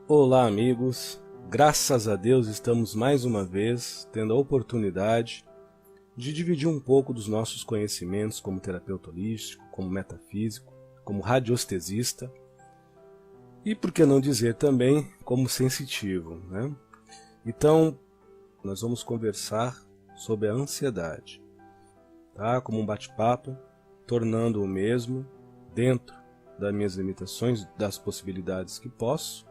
Olá, amigos. Graças a Deus estamos mais uma vez tendo a oportunidade de dividir um pouco dos nossos conhecimentos como terapeuta holístico, como metafísico, como radiestesista e, por que não dizer também, como sensitivo, né? Então, nós vamos conversar sobre a ansiedade, tá? Como um bate-papo, tornando o mesmo, dentro das minhas limitações, das possibilidades que posso,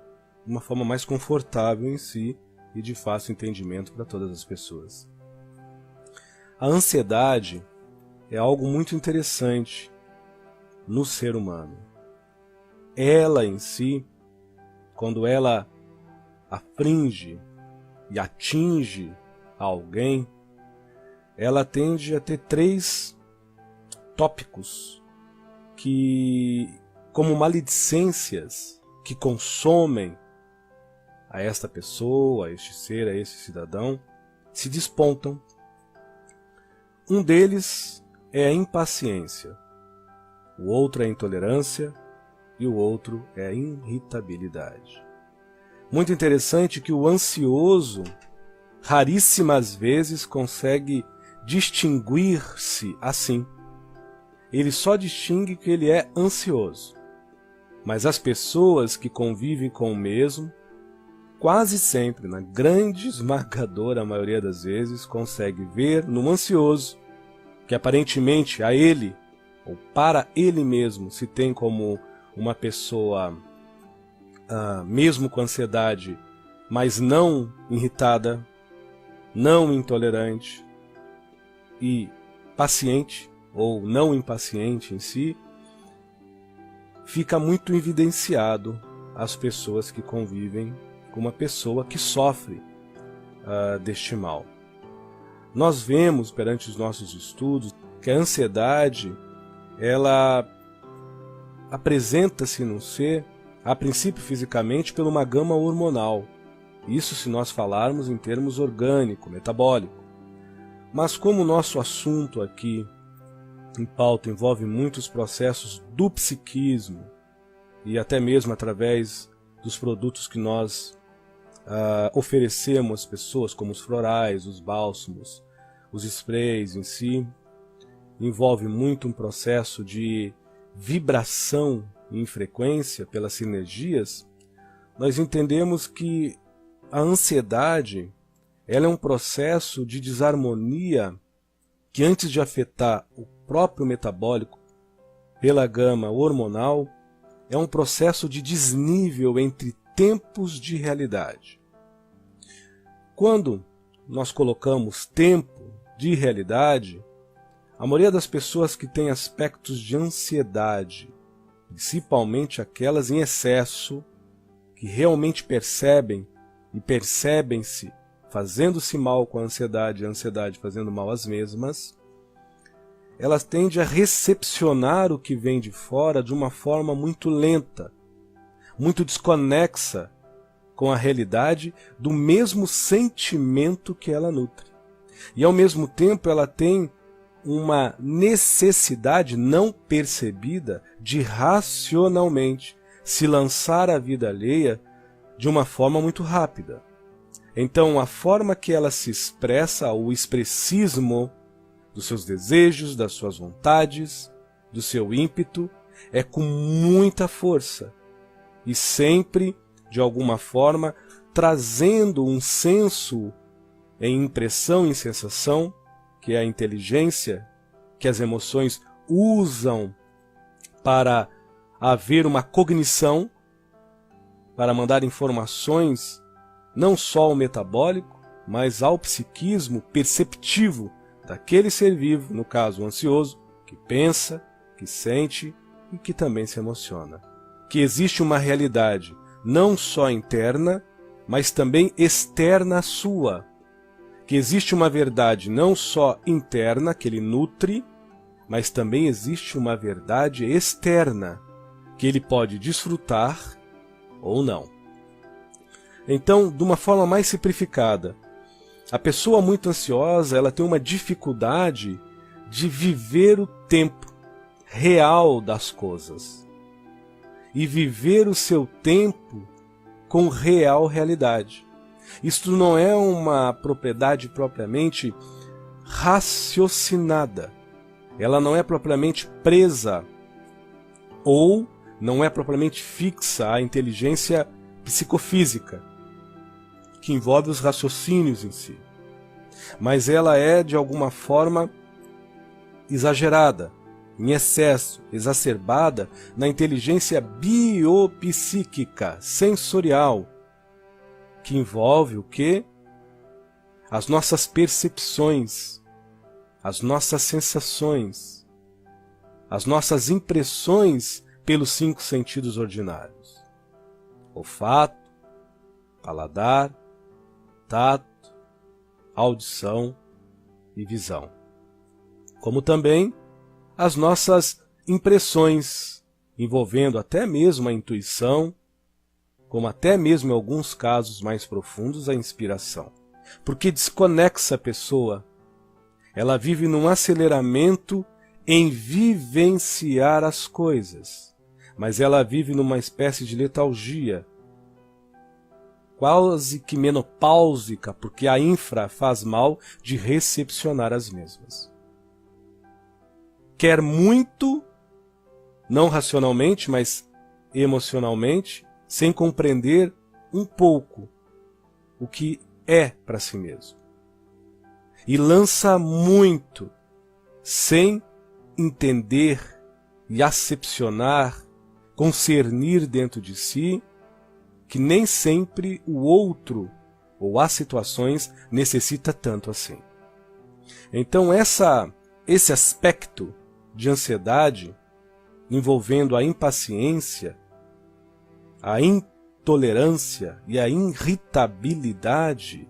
de uma forma mais confortável em si e de fácil entendimento para todas as pessoas. A ansiedade é algo muito interessante no ser humano. Ela em si, quando ela aflige e atinge alguém, ela tende a ter três tópicos que, como maledicências que consomem a esta pessoa, a este ser, a este cidadão, se despontam. Um deles é a impaciência, o outro é a intolerância e o outro é a irritabilidade. Muito interessante que o ansioso raríssimas vezes consegue distinguir-se assim. Ele só distingue que ele é ansioso. Mas as pessoas que convivem com o mesmo, quase sempre, na grande esmagadora maioria das vezes, consegue ver no ansioso, que aparentemente a ele, ou para ele mesmo, se tem como uma pessoa, mesmo com ansiedade, mas não irritada, não intolerante e paciente, ou não impaciente em si, fica muito evidenciado as pessoas que convivem com uma pessoa que sofre deste mal. Nós vemos perante os nossos estudos que a ansiedade, ela apresenta-se no ser, a princípio fisicamente, por uma gama hormonal. Isso se nós falarmos em termos orgânico, metabólico. Mas como o nosso assunto aqui em pauta envolve muitos processos do psiquismo e até mesmo através dos produtos que nós oferecemos às pessoas, como os florais, os bálsamos, os sprays em si, envolve muito um processo de vibração em frequência pelas sinergias. Nós entendemos que a ansiedade, ela é um processo de desarmonia que, antes de afetar o próprio metabólico pela gama hormonal, é um processo de desnível entre tempos de realidade. Quando nós colocamos tempo de realidade, a maioria das pessoas que têm aspectos de ansiedade, principalmente aquelas em excesso, que realmente percebem e percebem-se fazendo-se mal com a ansiedade fazendo mal às mesmas, elas tendem a recepcionar o que vem de fora de uma forma muito lenta, muito desconexa com a realidade do mesmo sentimento que ela nutre. E ao mesmo tempo ela tem uma necessidade não percebida de racionalmente se lançar à vida alheia de uma forma muito rápida. Então a forma que ela se expressa, o expressismo dos seus desejos, das suas vontades, do seu ímpeto, é com muita força e sempre, de alguma forma, trazendo um senso em impressão e sensação, que é a inteligência, que as emoções usam para haver uma cognição, para mandar informações não só ao metabólico, mas ao psiquismo perceptivo daquele ser vivo, no caso o ansioso, que pensa, que sente e que também se emociona. Que existe uma realidade não só interna, mas também externa à sua. Que existe uma verdade não só interna, que ele nutre, mas também existe uma verdade externa, que ele pode desfrutar ou não. Então, de uma forma mais simplificada, a pessoa muito ansiosa, ela tem uma dificuldade de viver o tempo real das coisas. E viver o seu tempo com real realidade. Isto não é uma propriedade propriamente raciocinada. Ela não é propriamente presa ou não é propriamente fixa à inteligência psicofísica, que envolve os raciocínios em si. Mas ela é, de alguma forma, exagerada, em excesso, exacerbada na inteligência biopsíquica, sensorial, que envolve o quê? As nossas percepções, as nossas sensações, as nossas impressões pelos 5 sentidos ordinários: olfato, paladar, tato, audição e visão. Como também as nossas impressões, envolvendo até mesmo a intuição, como até mesmo em alguns casos mais profundos a inspiração. Porque desconexa a pessoa. Ela vive num aceleramento em vivenciar as coisas, mas ela vive numa espécie de letargia, quase que menopáusica, porque a infra faz mal de recepcionar as mesmas. Quer muito, não racionalmente, mas emocionalmente, sem compreender um pouco o que é para si mesmo. E lança muito, sem entender e acepcionar, concernir dentro de si, que nem sempre o outro ou as situações necessita tanto assim. Então esse aspecto de ansiedade, envolvendo a impaciência, a intolerância e a irritabilidade,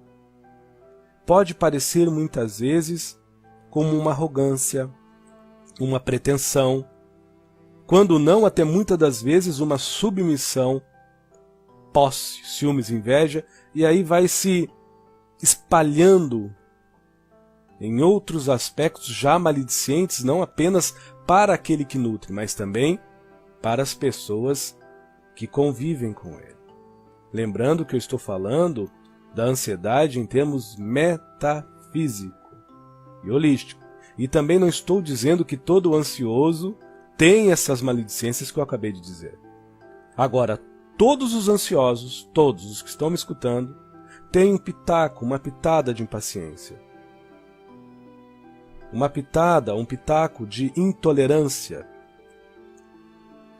pode parecer muitas vezes como uma arrogância, uma pretensão, quando não até muitas das vezes uma submissão, posse, ciúmes, inveja, e aí vai se espalhando em outros aspectos já maledicentes, não apenas para aquele que nutre, mas também para as pessoas que convivem com ele. Lembrando que eu estou falando da ansiedade em termos metafísico e holístico. E também não estou dizendo que todo ansioso tem essas maledicências que eu acabei de dizer. Agora, todos os ansiosos, todos os que estão me escutando, têm um pitaco, uma pitada de impaciência. Uma pitada, um pitaco de intolerância.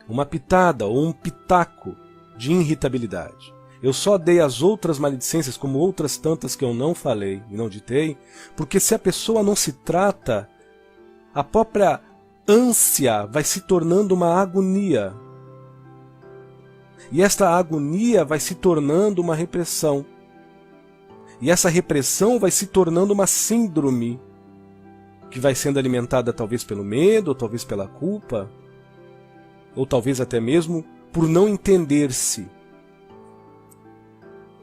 Uma pitada ou um pitaco de irritabilidade. Eu só dei as outras maledicências, como outras tantas que eu não falei e não ditei, porque se a pessoa não se trata, a própria ânsia vai se tornando uma agonia. E esta agonia vai se tornando uma repressão. E essa repressão vai se tornando uma síndrome, que vai sendo alimentada talvez pelo medo, ou talvez pela culpa, ou talvez até mesmo por não entender-se.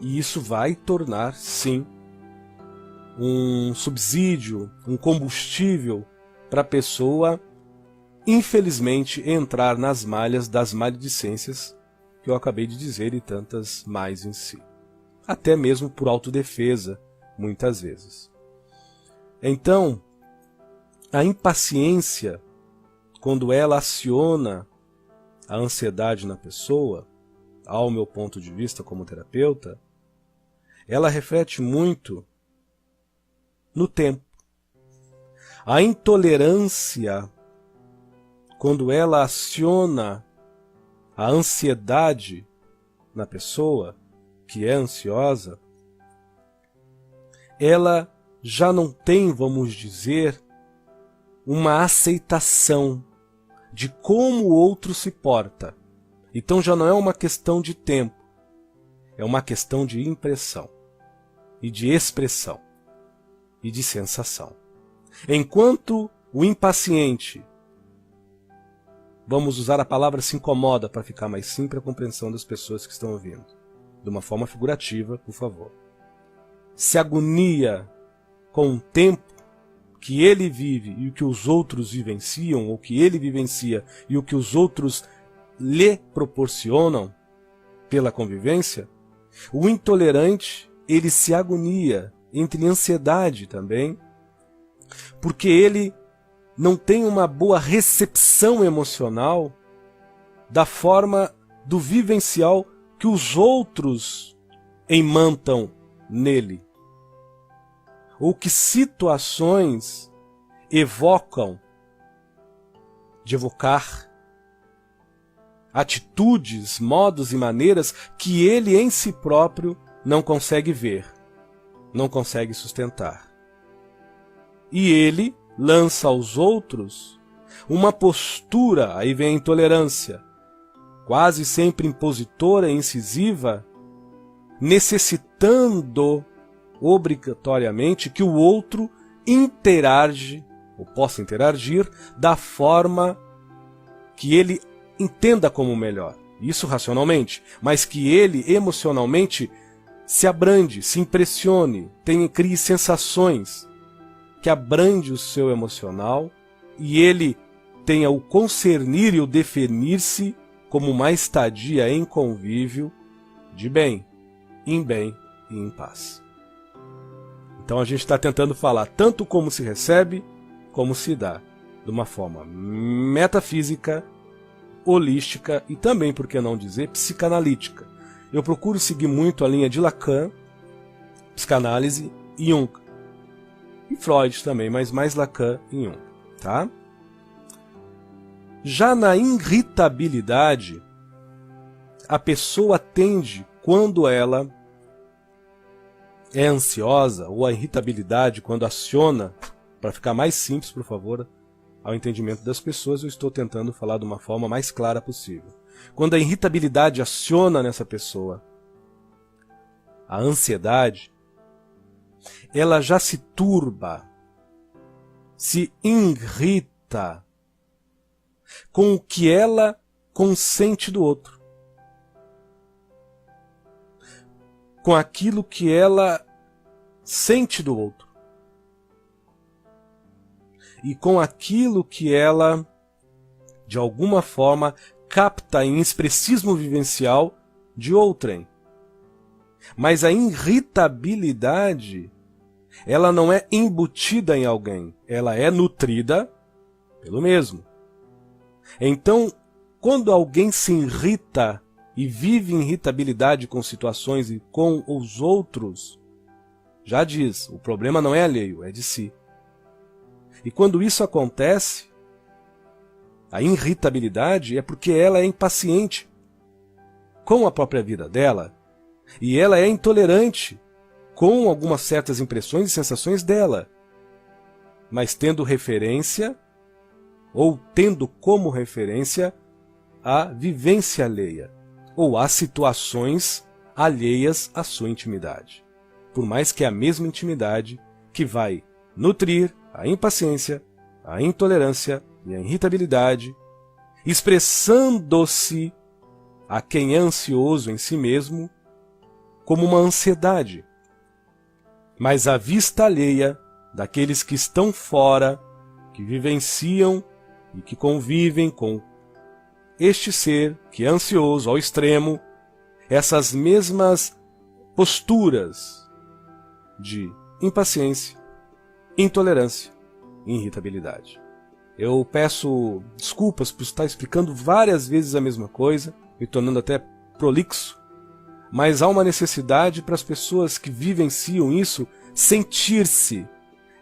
E isso vai tornar, sim, um subsídio, um combustível para a pessoa, infelizmente, entrar nas malhas das maledicências que eu acabei de dizer e tantas mais em si. Até mesmo por autodefesa, muitas vezes. Então, a impaciência, quando ela aciona a ansiedade na pessoa, ao meu ponto de vista como terapeuta, ela reflete muito no tempo. A intolerância, quando ela aciona a ansiedade na pessoa, que é ansiosa, ela já não tem, vamos dizer, uma aceitação de como o outro se porta. Então já não é uma questão de tempo, é uma questão de impressão, e de expressão, e de sensação. Enquanto o impaciente, vamos usar a palavra se incomoda para ficar mais simples a compreensão das pessoas que estão ouvindo, de uma forma figurativa, por favor, se agonia com o tempo que ele vive e o que os outros vivenciam, ou que ele vivencia e o que os outros lhe proporcionam pela convivência, O intolerante, ele se agonia, entra em ansiedade também, porque ele não tem uma boa recepção emocional da forma do vivencial que os outros imantam nele, ou que situações evocam, de evocar atitudes, modos e maneiras que ele em si próprio não consegue ver, não consegue sustentar. E ele lança aos outros uma postura, aí vem a intolerância, quase sempre impositora e incisiva, necessitando obrigatoriamente que o outro interage, ou possa interagir, da forma que ele entenda como melhor. Isso racionalmente, mas que ele emocionalmente se abrande, se impressione, crie sensações, que abrande o seu emocional e ele tenha o concernir e o definir-se como uma estadia em convívio de bem e em paz. Então a gente está tentando falar tanto como se recebe, como se dá, de uma forma metafísica, holística e também, por que não dizer, psicanalítica. Eu procuro seguir muito a linha de Lacan, psicanálise e Jung. E Freud também, mas mais Lacan e Jung. Tá? Já na irritabilidade, a pessoa tende, quando ela é ansiosa, ou a irritabilidade, quando aciona, para ficar mais simples, por favor, ao entendimento das pessoas, eu estou tentando falar de uma forma mais clara possível. Quando a irritabilidade aciona nessa pessoa, a ansiedade, ela já se turba, se irrita com o que ela consente do outro, com aquilo que ela sente do outro, e com aquilo que ela, de alguma forma, capta em expressismo vivencial de outrem. Mas a irritabilidade, ela não é embutida em alguém, ela é nutrida pelo mesmo. Então, quando alguém se irrita e vive irritabilidade com situações e com os outros, já diz, o problema não é alheio, é de si. E quando isso acontece, a irritabilidade é porque ela é impaciente com a própria vida dela e ela é intolerante com algumas certas impressões e sensações dela, mas tendo referência ou tendo como referência a vivência alheia ou as situações alheias à sua intimidade. Por mais que é a mesma intimidade que vai nutrir a impaciência, a intolerância e a irritabilidade, expressando-se a quem é ansioso em si mesmo como uma ansiedade. Mas a vista alheia daqueles que estão fora, que vivenciam e que convivem com este ser que é ansioso ao extremo, essas mesmas posturas de impaciência, intolerância e irritabilidade. Eu peço desculpas por estar explicando várias vezes a mesma coisa, me tornando até prolixo, mas há uma necessidade para as pessoas que vivenciam isso sentir-se.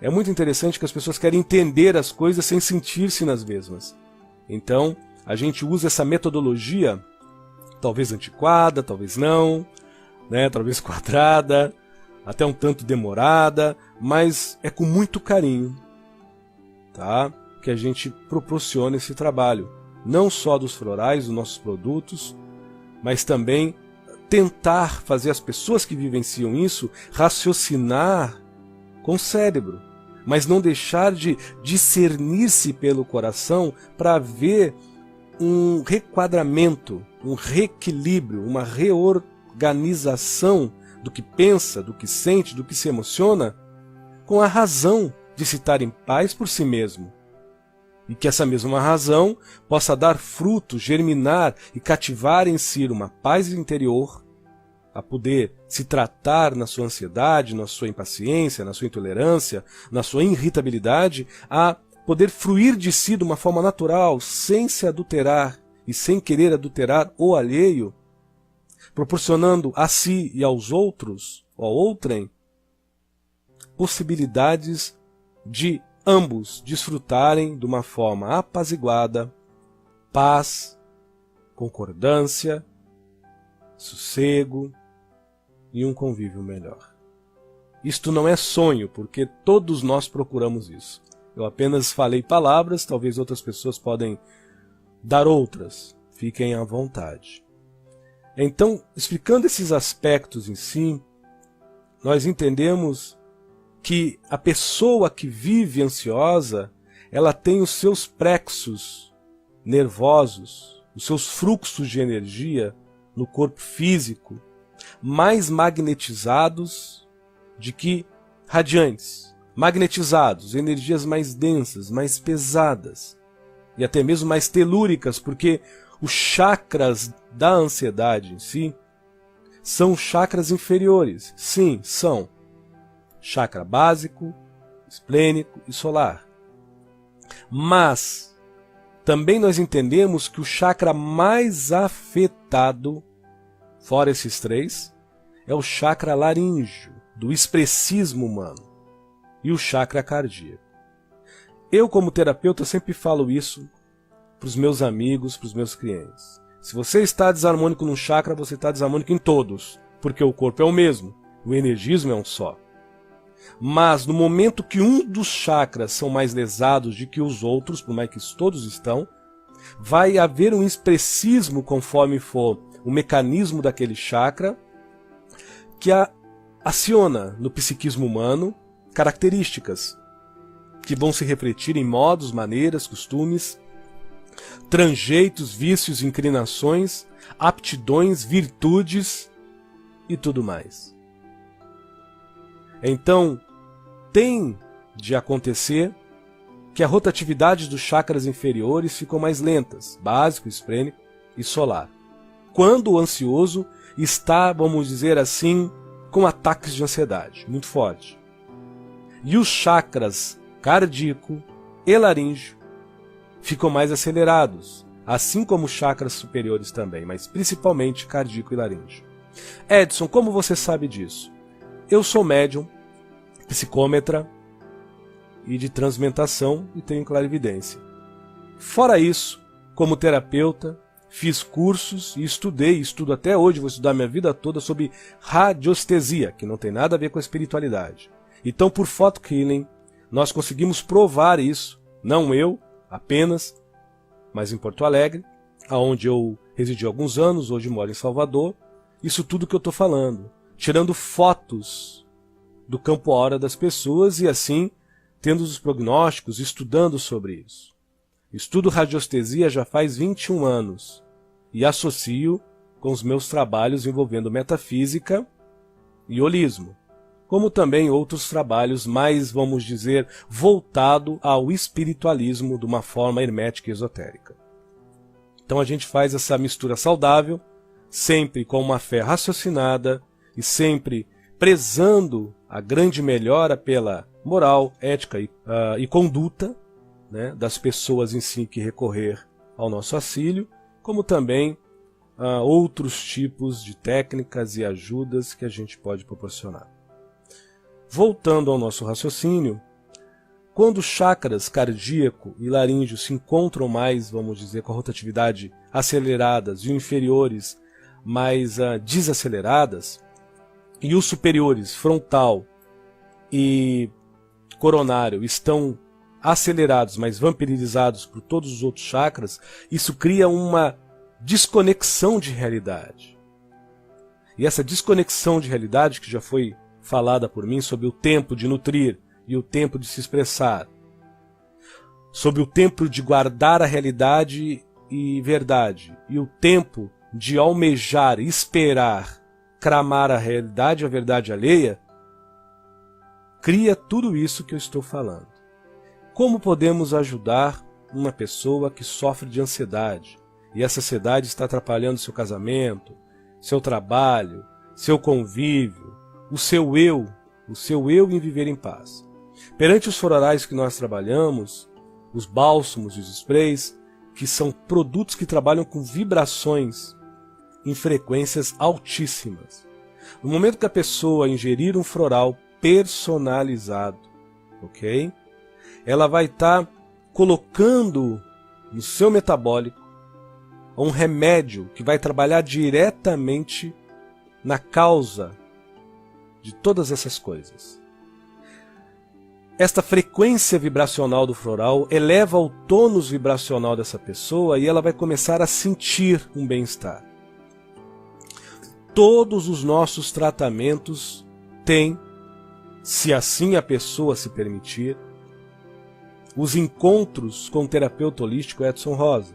É muito interessante que as pessoas querem entender as coisas sem sentir-se nas mesmas. Então, a gente usa essa metodologia, talvez antiquada, talvez não, né, talvez quadrada, até um tanto demorada, mas é com muito carinho, tá? Que a gente proporciona esse trabalho, não só dos florais, dos nossos produtos, mas também tentar fazer as pessoas que vivenciam isso raciocinar com o cérebro, mas não deixar de discernir-se pelo coração para ver um requadramento, um reequilíbrio, uma reorganização do que pensa, do que sente, do que se emociona, com a razão de se estar em paz por si mesmo. E que essa mesma razão possa dar fruto, germinar e cativar em si uma paz interior a poder se tratar na sua ansiedade, na sua impaciência, na sua intolerância, na sua irritabilidade, a poder fruir de si de uma forma natural, sem se adulterar e sem querer adulterar o alheio, proporcionando a si e aos outros, ou a outrem, possibilidades de ambos desfrutarem de uma forma apaziguada, paz, concordância, sossego e um convívio melhor. Isto não é sonho, porque todos nós procuramos isso. Eu apenas falei palavras, talvez outras pessoas podem dar outras. Fiquem à vontade. Então, explicando esses aspectos em si, nós entendemos que a pessoa que vive ansiosa, ela tem os seus plexos nervosos, os seus fluxos de energia no corpo físico mais magnetizados de que radiantes, magnetizados, energias mais densas, mais pesadas e até mesmo mais telúricas, porque os chakras da ansiedade em si são chakras inferiores. Sim, são chakra básico, esplênico e solar. Mas também nós entendemos que o chakra mais afetado, fora esses três, é o chakra laríngeo, do expressismo humano, e o chakra cardíaco. Eu, como terapeuta, sempre falo isso para os meus amigos, para os meus clientes. Se você está desarmônico num chakra, você está desarmônico em todos, porque o corpo é o mesmo, o energismo é um só. Mas no momento que um dos chakras são mais lesados do que os outros, por mais que todos estão, vai haver um expressismo conforme for o mecanismo daquele chakra, que aciona no psiquismo humano características que vão se refletir em modos, maneiras, costumes, tranjeitos, vícios, inclinações, aptidões, virtudes e tudo mais. Então, tem de acontecer que a rotatividade dos chakras inferiores ficam mais lentas, básico, esplênico e solar, quando o ansioso está, vamos dizer assim, com ataques de ansiedade muito forte. E os chakras cardíaco e laríngeo ficam mais acelerados, assim como os chakras superiores também, mas principalmente cardíaco e laríngeo. Edson, como você sabe disso? Eu sou médium, psicômetra e de transmentação e tenho clarividência. Fora isso, como terapeuta, fiz cursos e estudo até hoje, vou estudar minha vida toda sobre radiestesia, que não tem nada a ver com a espiritualidade. Então, por photo healing, nós conseguimos provar isso, não eu apenas, mas em Porto Alegre, onde eu residi há alguns anos, hoje moro em Salvador, isso tudo que eu estou falando, tirando fotos do campo aura das pessoas e assim tendo os prognósticos, estudando sobre isso. Estudo radiestesia já faz 21 anos e associo com os meus trabalhos envolvendo metafísica e holismo, como também outros trabalhos mais, vamos dizer, voltado ao espiritualismo de uma forma hermética e esotérica. Então a gente faz essa mistura saudável, sempre com uma fé raciocinada e sempre prezando a grande melhora pela moral, ética e conduta, né, das pessoas em si que recorrer ao nosso auxílio, como também outros tipos de técnicas e ajudas que a gente pode proporcionar. Voltando ao nosso raciocínio, quando os chakras cardíaco e laríngeo se encontram mais, vamos dizer, com a rotatividade aceleradas e inferiores mais desaceleradas, e os superiores, frontal e coronário, estão acelerados, mas vampirizados por todos os outros chakras, isso cria uma desconexão de realidade. E essa desconexão de realidade, que já foi falada por mim sobre o tempo de nutrir e o tempo de se expressar, sobre o tempo de guardar a realidade e verdade, e o tempo de almejar, esperar, cramar a realidade e a verdade alheia, cria tudo isso que eu estou falando. Como podemos ajudar uma pessoa que sofre de ansiedade, e essa ansiedade está atrapalhando seu casamento, seu trabalho, seu convívio, o seu eu em viver em paz. Perante os florais que nós trabalhamos, os bálsamos e os sprays, que são produtos que trabalham com vibrações em frequências altíssimas. No momento que a pessoa ingerir um floral personalizado, ok? Ela vai estar colocando no seu metabólico um remédio que vai trabalhar diretamente na causa de todas essas coisas. Esta frequência vibracional do floral eleva o tônus vibracional dessa pessoa e ela vai começar a sentir um bem-estar. Todos os nossos tratamentos têm, se assim a pessoa se permitir, os encontros com o terapeuta holístico Edson Rosa.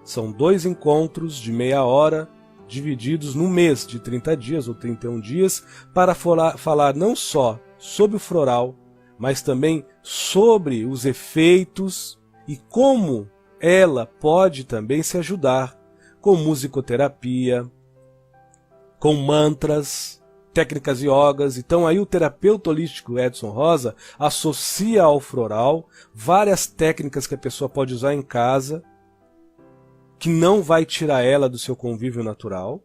São 2 encontros de meia hora, divididos num mês de 30 dias ou 31 dias, para falar não só sobre o floral, mas também sobre os efeitos e como ela pode também se ajudar com musicoterapia, com mantras, técnicas yogas. Então aí o terapeuta holístico Edson Rosa associa ao floral várias técnicas que a pessoa pode usar em casa, que não vai tirar ela do seu convívio natural,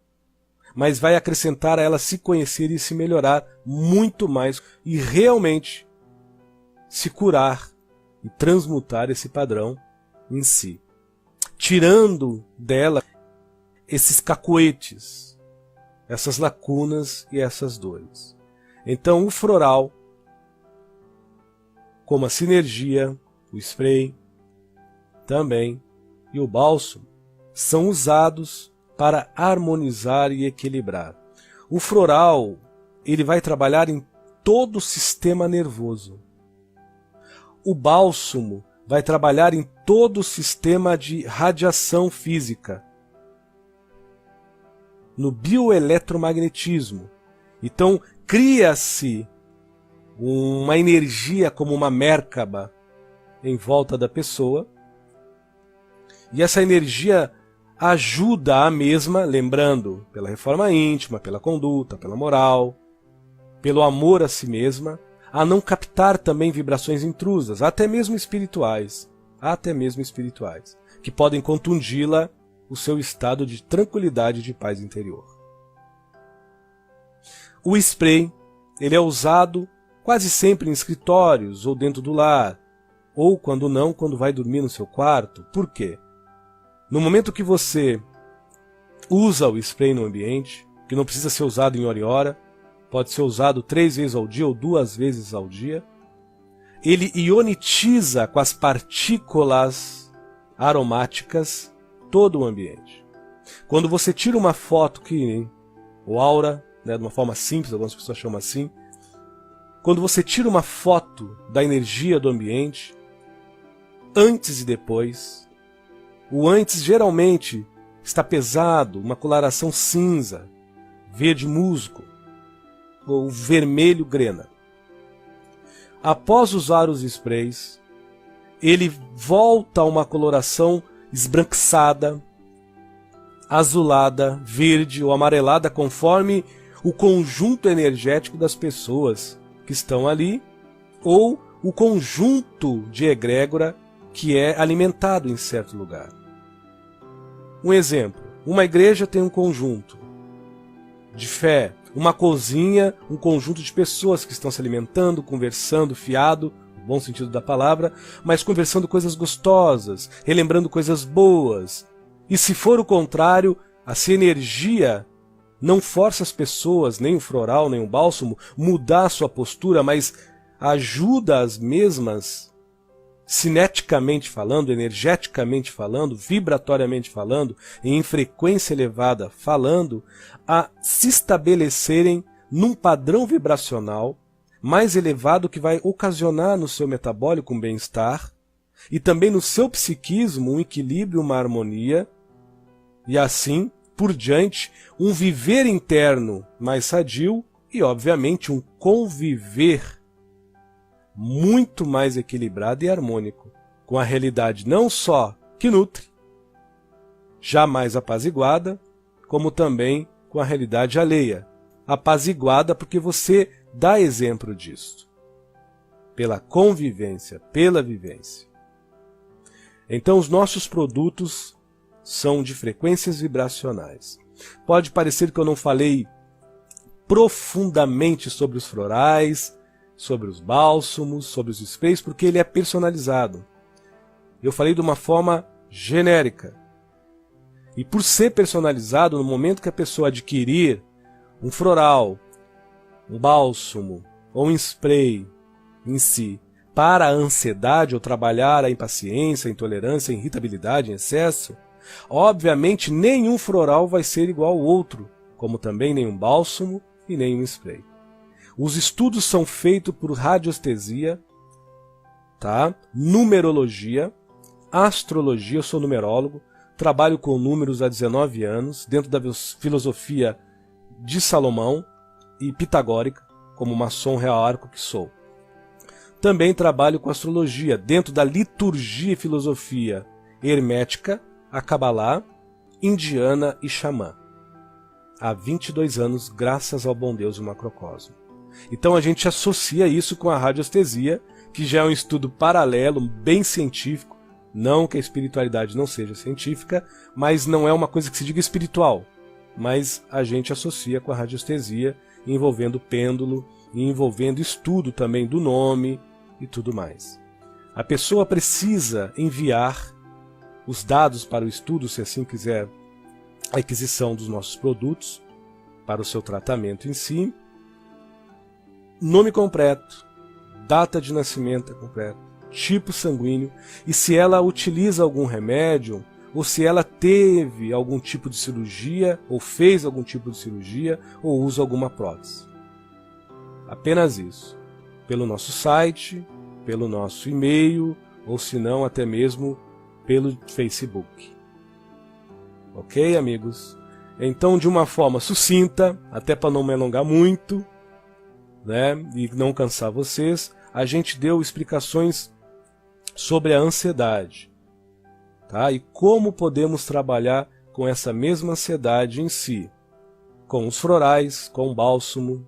mas vai acrescentar a ela se conhecer e se melhorar muito mais e realmente se curar e transmutar esse padrão em si, tirando dela esses cacoetes, essas lacunas e essas dores. Então o floral, como a sinergia, o spray também e o bálsamo, são usados para harmonizar e equilibrar. O floral, ele vai trabalhar em todo o sistema nervoso. O bálsamo vai trabalhar em todo o sistema de radiação física, no bioeletromagnetismo. Então, cria-se uma energia como uma Merkaba em volta da pessoa, e essa energia ajuda a mesma, lembrando, pela reforma íntima, pela conduta, pela moral, pelo amor a si mesma, a não captar também vibrações intrusas, até mesmo espirituais, que podem contundi-la o seu estado de tranquilidade e de paz interior. O spray, ele é usado quase sempre em escritórios ou dentro do lar, ou quando não, quando vai dormir no seu quarto. Por quê? No momento que você usa o spray no ambiente, que não precisa ser usado em hora e hora, pode ser usado 3 vezes ao dia ou 2 vezes ao dia, ele ionitiza com as partículas aromáticas todo o ambiente. Quando você tira uma foto, o aura, de uma forma simples, algumas pessoas chamam assim, quando você tira uma foto da energia do ambiente, antes e depois, o antes geralmente está pesado, uma coloração cinza, verde musgo, ou vermelho grena. Após usar os sprays, ele volta a uma coloração esbranquiçada, azulada, verde ou amarelada, conforme o conjunto energético das pessoas que estão ali, ou o conjunto de egrégora que é alimentado em certo lugar. Um exemplo, uma igreja tem um conjunto de fé, uma cozinha, um conjunto de pessoas que estão se alimentando, conversando, fiado, no bom sentido da palavra, mas conversando coisas gostosas, relembrando coisas boas. E se for o contrário, a sinergia não força as pessoas, nem o floral, nem o bálsamo, mudar a sua postura, mas ajuda as mesmas, cineticamente falando, energeticamente falando, vibratoriamente falando, em frequência elevada falando, a se estabelecerem num padrão vibracional mais elevado que vai ocasionar no seu metabólico um bem-estar e também no seu psiquismo um equilíbrio, uma harmonia e assim por diante, um viver interno mais sadio e, obviamente, um conviver muito mais equilibrado e harmônico, com a realidade não só que nutre, jamais apaziguada, como também com a realidade alheia, apaziguada porque você dá exemplo disso. Pela convivência, pela vivência. Então os nossos produtos são de frequências vibracionais. Pode parecer que eu não falei profundamente sobre os florais, sobre os bálsamos, sobre os sprays, porque ele é personalizado. Eu falei de uma forma genérica. E por ser personalizado, no momento que a pessoa adquirir um floral, um bálsamo ou um spray em si para a ansiedade ou trabalhar a impaciência, a intolerância, a irritabilidade em excesso, obviamente nenhum floral vai ser igual ao outro, como também nenhum bálsamo e nenhum spray. Os estudos são feitos por radiestesia, tá? Numerologia, astrologia, eu sou numerólogo, trabalho com números há 19 anos, dentro da filosofia de Salomão e pitagórica, como maçom real-arco que sou. Também trabalho com astrologia, dentro da liturgia e filosofia hermética, a Cabalá, indiana e xamã. Há 22 anos, graças ao bom Deus e macrocosmo. Então a gente associa isso com a radiestesia, que já é um estudo paralelo, bem científico, não que a espiritualidade não seja científica, mas não é uma coisa que se diga espiritual, mas a gente associa com a radiestesia, envolvendo pêndulo e envolvendo estudo também do nome e tudo mais. A pessoa precisa enviar os dados para o estudo, se assim quiser, a aquisição dos nossos produtos, para o seu tratamento em si, nome completo, data de nascimento completo, tipo sanguíneo, e se ela utiliza algum remédio, ou se ela teve algum tipo de cirurgia, ou fez algum tipo de cirurgia, ou usa alguma prótese. Apenas isso. Pelo nosso site, pelo nosso e-mail, ou se não, até mesmo pelo Facebook. Ok, amigos? Então, de uma forma sucinta, até para não me alongar muito, né, e não cansar vocês, a gente deu explicações sobre a ansiedade, tá? E como podemos trabalhar com essa mesma ansiedade em si, com os florais, com o bálsamo,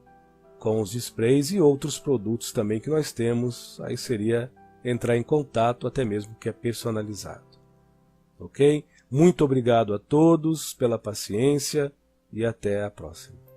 com os sprays e outros produtos também que nós temos. Aí seria entrar em contato, até mesmo que é personalizado. Ok? Muito obrigado a todos pela paciência e até a próxima.